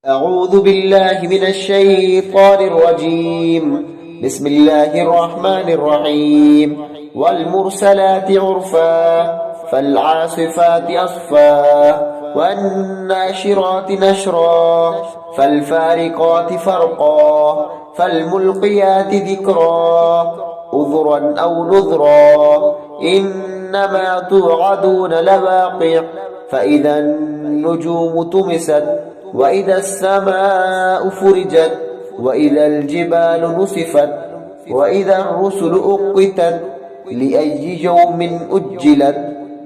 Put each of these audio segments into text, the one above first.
أعوذ بالله من الشيطان الرجيم. بسم الله الرحمن الرحيم. والمرسلات عرفا فالعاصفات أصفا والناشرات نشرا فالفارقات فرقا فالملقيات ذكرا عذرا أو نذرا إنما توعدون لواقع فإذا النجوم طمست وإذا السماء فرجت وإذا الجبال نسفت وإذا الرسل أقتت لأي يوم أجلت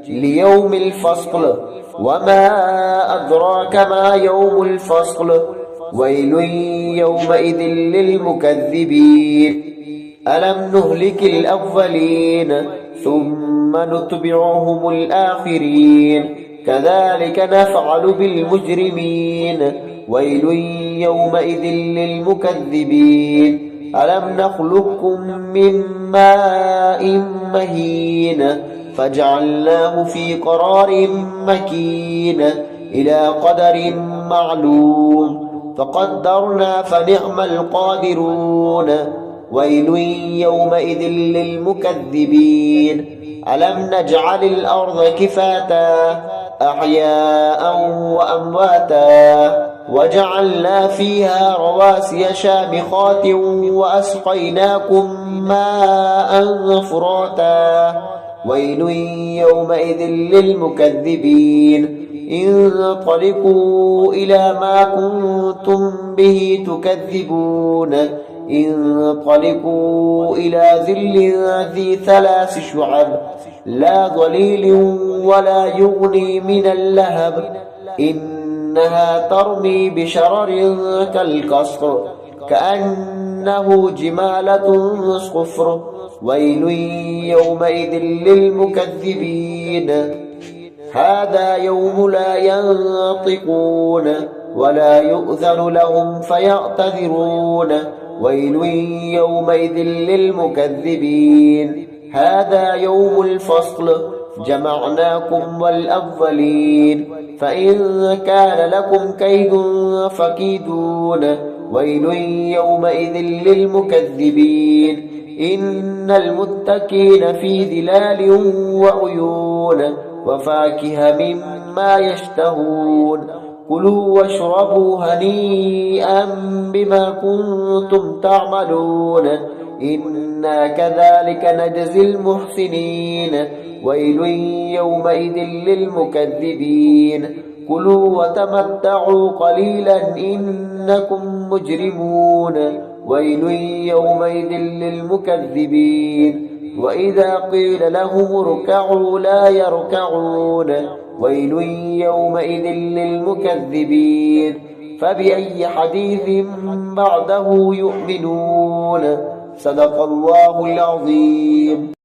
ليوم الفصل وما أدراك ما يوم الفصل ويل يومئذ للمكذبين ألم نهلك الأولين ثم نتبعهم الآخرين كذلك نفعل بالمجرمين ويل يومئذ للمكذبين ألم نخلقكم من ماء مهين فجعلناه في قرار مكين إلى قدر معلوم فقدرنا فنعم القادرون ويل يومئذ للمكذبين ألم نجعل الأرض كفاتا أحياء وأمواتا وجعلنا فيها رواسي شامخات وأسقيناكم ماء فراتا ويل يومئذ للمكذبين انطلقوا إلى ما كنتم به تكذبون انطلقوا إلى ظل ذي 3 شعب لا ظليل ولا يغني من اللهب إنها ترمي بشرر كالقصر كأنه جمالة صفر ويل يومئذ للمكذبين هذا يوم لا ينطقون ولا يؤذن لهم فيعتذرون ويل يومئذ للمكذبين هذا يوم الفصل جمعناكم والأولين فإن كان لكم كيد فكيدون ويل يومئذ للمكذبين إن المتقين في ظلال وعيون وفاكهة مما يشتهون كلوا واشربوا هنيئا بما كنتم تعملون إنا كذلك نجزي المحسنين ويل يومئذ للمكذبين كلوا وتمتعوا قليلا إنكم مجرمون ويل يومئذ للمكذبين وإذا قيل لهم اركعوا لا يركعون ويل يومئذ للمكذبين فبأي حديث بعده يؤمنون صدق الله العظيم.